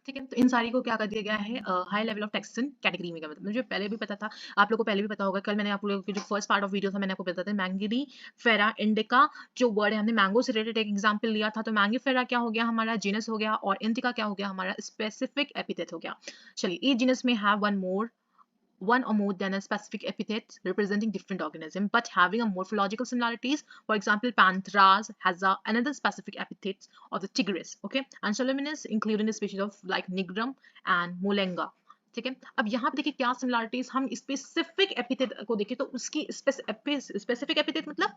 ठीक है। तो इन सारी को क्या कर दिया गया है high level of taxation category में। मुझे पहले भी पता था, आप लोगों को पहले भी पता होगा, कल मैंने आप लोगों के जो फर्स्ट पार्ट ऑफ वीडियो था मैंने आपको बताया था मैंगिनी फेरा इंडिका जो वर्ड है, हमने मैंगो से रिलेटेड एक एग्जांपल लिया था। तो मैंगी फेरा क्या हो गया हमारा जीनस हो गया, और इंडिका क्या हो गया हमारा स्पेसिफिक एपिथेट हो गया। चलिए, ईच जीनस में have one or more than a specific epithet representing different organism but having a morphological similarities. For example, Panthras has another specific epithet of the Tigris, okay, and Soleminus including the species of like Nigrum and Molenga. ठीक है। अब यहाँ पे देखिए क्या similarities, हम specific epithet को देखें तो उसकी स्पेसिफिक एपिथेट मतलब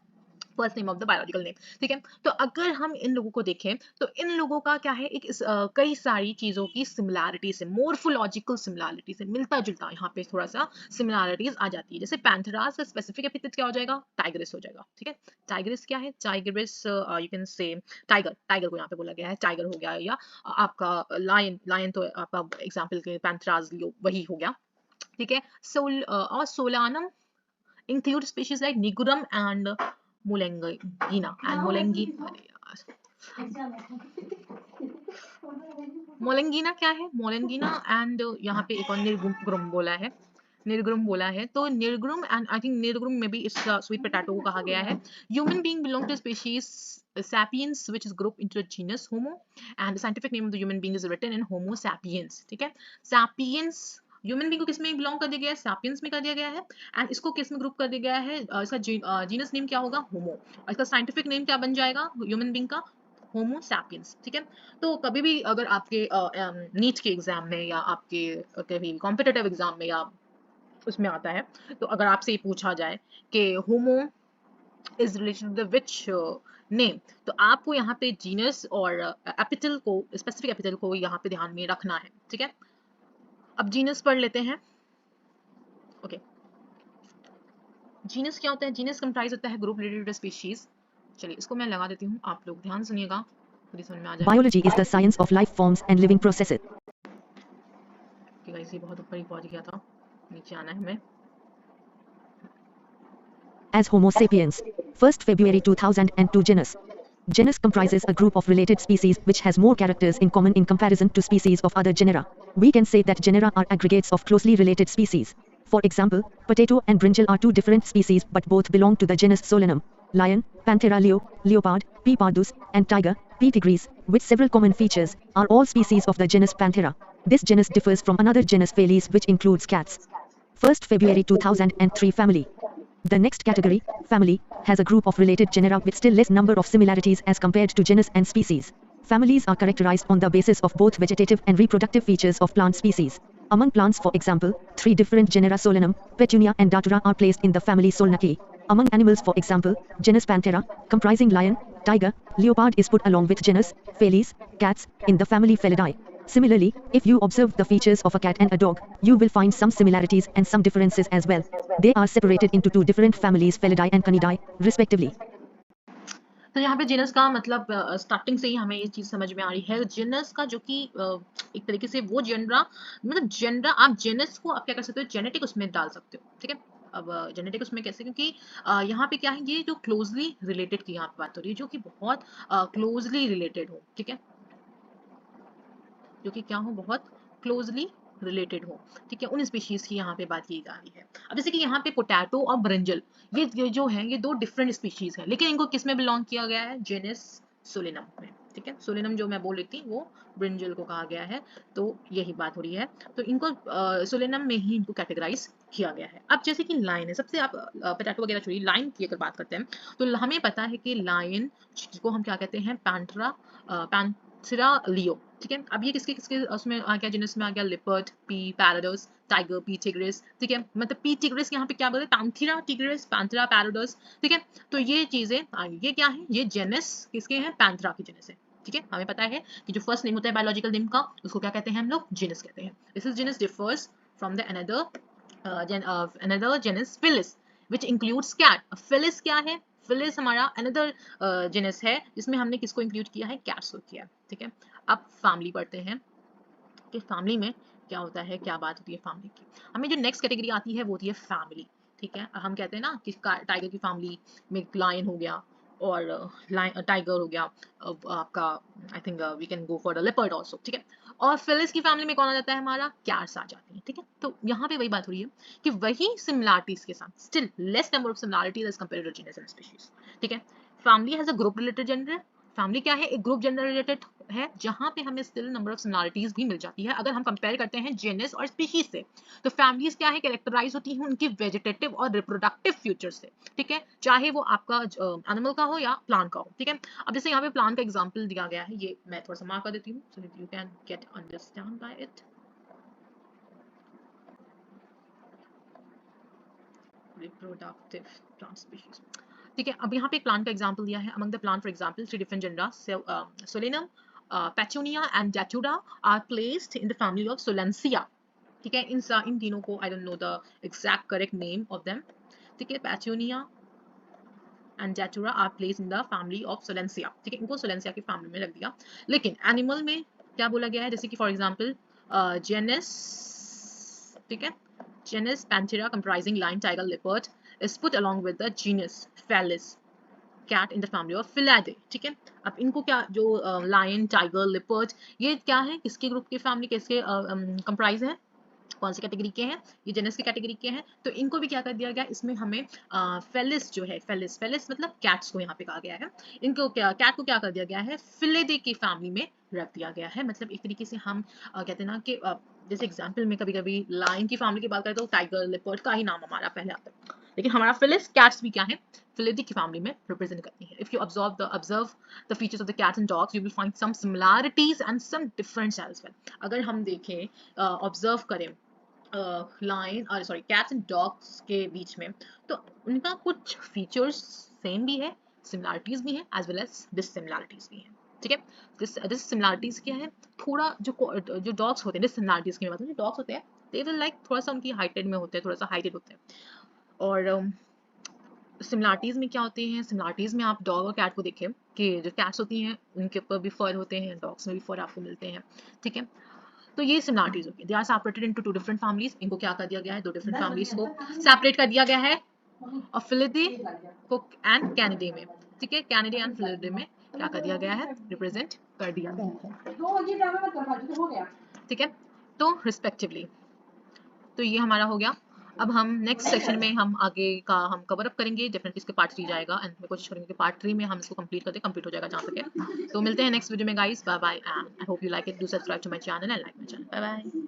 first name of the biological name. ठीक है। तो अगर हम इन लोगों को देखें तो इन लोगों का क्या है, एक कई सारी चीजों की सिमिलैरिटी से, मोर्फोलॉजिकल सिमिलैरिटी से मिलता जुलता यहाँ पे थोड़ा सा सिमिलैरिटीज आ जाती है। जैसे पैंथेरास का स्पेसिफिक एपिथेट क्या हो जाएगा, टाइग्रिस हो जाएगा। ठीक है। टाइग्रिस क्या है, Tigris you can say tiger, tiger को यहाँ पे बोला गया है, टाइगर हो गया, या आपका लायन, लायन तो आपका एग्जाम्पल के पैंथेरास वही हो गया। ठीक है। और solanum include species like Nigurum and Molengina and मोलेंगिना क्या है, मोलेंगिना एंड यहाँ पे एक और निर्गुम बोला है, निर्गुम बोला है। तो निर्गुम एंड आई थिंक निर्गुम में भी इस स्वीट पोटैटो को कहा गया है। Human being belong to species sapiens which is grouped into the genus homo and the scientific name of the human being is written in homo sapiens। ठीक है। sapiens human being को किस में belong कर दिया गया है, सैपियंस में कर दिया गया है, एंड इसको किस में ग्रुप कर दिया गया है, इसका जीनस नेम क्या होगा, होमो, और इसका साइंटिफिक नेम क्या बन जाएगा ह्यूमन बीइंग का, होमो सैपियंस। ठीक है। तो कभी भी अगर आपके नीट के एग्जाम में या आपके कभी कॉम्पिटिटिव एग्जाम में या उसमें आता है, तो अगर आपसे ये पूछा जाए कि Homo is related to which name, तो आपको यहाँ पे जीनस और एपिटल को, स्पेसिफिक एपिटल को यहाँ पे ध्यान में रखना है। ठीक है। अब जीनस पढ़ लेते हैं। ओके, जीनस क्या होता है, जीनस कंप्राइज होता है ग्रुप रिलेटेड टू स्पीशीज। चलिए इसको मैं लगा देती हूँ, आप लोग ध्यान सुनिएगा, पूरी समझ में आ जाए। Biology is the science of life forms and living processes. कि गाइस ये बहुत ऊपर ही पहुंच गया था, नीचे आना है हमें। As Homo sapiens, 1st February 2002 genus. Genus comprises a group of related species which has more characters in common in comparison to species of other genera. We can say that genera are aggregates of closely related species. For example, potato and brinjal are two different species but both belong to the genus Solanum. Lion, Panthera leo, leopard, P. pardus, and tiger, P. tigris, with several common features, are all species of the genus Panthera. This genus differs from another genus Felis which includes cats. 1st February 2003 family. The next category, family, has a group of related genera with still less number of similarities as compared to genus and species. Families are characterized on the basis of both vegetative and reproductive features of plant species. Among plants, for example, 3 different genera Solanum, Petunia and Datura are placed in the family Solanaceae. Among animals, for example, genus Panthera, comprising lion, tiger, leopard is put along with genus Felis, cats, in the family Felidae. Similarly, if you observe the features of a cat and a dog, you will find some similarities and some differences as well. They are separated into 2 different families Felidae and Canidae, respectively. तो यहाँ पे genus का मतलब starting से ही हमें ये चीज समझ में आ रही है। जीनस का जो कि एक तरीके से वो जेनरा, मतलब जेनरा, आप जीनस को आप क्या कर सकते हो, जेनेटिक उसमें डाल सकते हो। ठीक है। अब जेनेटिक उसमें कैसे, क्योंकि यहाँ पे क्या है, ये जो क्लोजली रिलेटेड की यहाँ पे बात हो रही है, जो कि बहुत क्लोजली रिलेटेड हो। ठीक है। जो कि क्या हो, बहुत क्लोजली रिलेटेड हो। ठीक है। उन स्पीशीज की यहाँ पे बात की जा रही है। अब जैसे कि यहाँ पे पोटैटो और ब्रिंजल, ये जो है, ये 2 डिफरेंट स्पीशीज हैं, लेकिन इनको किस में बिलोंग किया गया है, जेनस सोलेनम में। ठीक है। सोलेनम जो मैं बोल रही थी वो ब्रिंजल को कहा गया है, तो यही बात हो रही है। तो इनको सोलेनम में ही इनको कैटेगराइज किया गया है। अब जैसे कि लाइन है, सबसे आप पोटैटो वगैरह छोड़िए, लाइन की अगर बात करते हैं तो हमें पता है कि लाइन को हम क्या कहते हैं, पैंथेरा लियो। ठीक है। अब ये किसके किसके उसमें आ गया, जिनस में आ गया, leopard, P pardus, tiger, P tigris. ठीक है। मतलब पी टिग्रिस यहाँ पे क्या बोलते हैं, पैंथेरा टिग्रिस, पैंथेरा पैराडोस। ठीक है। तो ये चीजें आ गई, ये क्या है, ये जेनस किसके हैं, पैंथेरा की जेनस है। ठीक है। हमें पता है कि जो फर्स्ट नेम होता है बायोलॉजिकल नेम का, उसको क्या कहते हैं हम लोग, जीनस कहते हैं। This is genus differs from the another genus Felis which includes cat. Felis क्या है, फिलिस हमारा अनदर जेनस है जिसमें हमने किसको इंक्लूड किया है, कैट्स को किया है। ठीक है। अब फैमिली पढ़ते हैं कि फैमिली में क्या होता है, क्या बात होती है फैमिली की। हमें जो नेक्स्ट कैटेगरी आती है वो होती है फैमिली। ठीक है। हम कहते हैं ना कि टाइगर की फैमिली में लायन हो गया, और टाइगर हो गया, आपका I think we can go for the leopard also, ठीक है। और फिलिस की फैमिली में कौन आ जाता है, हमारा कैट्स आ जाती है, ठीक है। तो यहाँ पे वही बात हो रही है कि वही सिमिलरिटीज के साथ still less number of similarities as compared to genus and species, ठीक है। Family has a group related gender, family क्या है, एक ग्रुप जेंडर रिलेटेड है, जहां पे हमें स्टिल नंबर ऑफ सिमिलरिटीज भी मिल जाती है अगर हम कंपेयर करते हैं जेनस और स्पीशीज से। तो फैमिलीज क्या है, कैरेक्टराइज होती हैं उनकी वेजिटेटिव और रिप्रोडक्टिव फ्यूचर से, ठीक है, चाहे वो आपका एनिमल का हो या प्लांट का हो, ठीक है। अब जैसे यहाँ पे प्लांट का एग्जांपल दिया गया है, ये मैं थोड़ा सा मार्क कर देती हूँ so that you can get understand by it. Reproductive plant species, ठीक है। अब यहाँ पे एक प्लांट का एग्जांपल दिया है, among the plant for example three different genera, Solanum, Petunia and Datura are placed in the family of Solanaceae, ठीक है। इन तीनों को I don't know the exact correct name of them, ठीक है। Petunia and Datura are placed in the family of Solanaceae, ठीक है, इनको सोलेंसिया की फैमिली में रख दिया। लेकिन एनिमल में क्या बोला गया है, जैसे कि फॉर एग्जांपल जेनस, ठीक है, genus Panthera comprising lion, tiger, leopard is put along with the genus Felis cat in the family of Felidae, ठीक है। अब इनको क्या, जो लायन, टाइगर, लिपर्ड, ये क्या है, किसके ग्रुप की फैमिली, किसके कंप्राइज है, कौन सी कैटेगरी के हैं, ये जेनस की कैटेगरी के हैं। तो इनको भी क्या कर दिया गया, इसमें हमें फेलिस जो है, फेलिस फेलिस मतलब कैट्स को यहाँ पे कहा गया है, इनको क्या, कैट को क्या कर दिया गया है, फिलेडे की फैमिली में रख दिया गया है। मतलब एक तरीके से हम कहते हैं ना कि जैसे एग्जाम्पल में कभी कभी लाइन की फैमिली की बात करें तो टाइगर, लिपर्ड का ही नाम हमारा पहले आता है, लेकिन हमारा फिलिस कैट्स भी क्या है, फिलिडे की फैमिली में रिप्रेजेंट करती है। If you observe the features of the cats and dogs, you will find some similarities and some difference as well. अगर हम देखें ऑब्जर्व करें लाइन और सॉरी कैट्स एंड डॉग्स के बीच में, तो उनका कुछ फीचर्स सेम भी है, सिमिलरिटीज भी हैं एज वेल एज डिससिमिलरिटीज भी हैं, ठीक है। डिससिमिलरिटीज क्या है, थोड़ा जो डॉग्स होते हैं, डिससिमिलरिटीज की बात है, जो डॉग्स होते हैं दे विल लाइक थोड़ा सा उनकी हाइटेड में होते हैं, थोड़ा सा हाइटेड होते हैं। और सिमिलरिटीज में क्या होते हैं, सिमिलरिटीज में आप डॉग और कैट को देखें कि जो कैट्स होती हैं उनके ऊपर भी फर होते हैं, डॉग्स में भी फर आपको मिलते हैं, ठीक है। तो ये सिमिलरिटीज होगी, they are separated into two different families, इनको क्या कर दिया गया है, दो डिफरेंट फैमिलीज को सेपरेट कर दिया गया है, और फिलिडे को एंड कैनिडे में, ठीक है, कैनिडे एंड फिलिडे में क्या कर दिया गया है, रिप्रेजेंट कर दिया गया है, ठीक है। तो रिस्पेक्टिवली, तो ये हमारा हो गया। अब हम नेक्स्ट सेक्शन में हम आगे का हम कवर अप करेंगे, डेफिनेटली इसके पार्ट 3 जाएगा एंड मैं कोशिश करेंगे कि पार्ट 3 में हम इसको कंप्लीट करते, कंप्लीट हो जाएगा जहाँ तक है। तो मिलते हैं नेक्स्ट वीडियो में guys, bye bye and I hope you like it, do subscribe to my channel and like my channel, bye bye.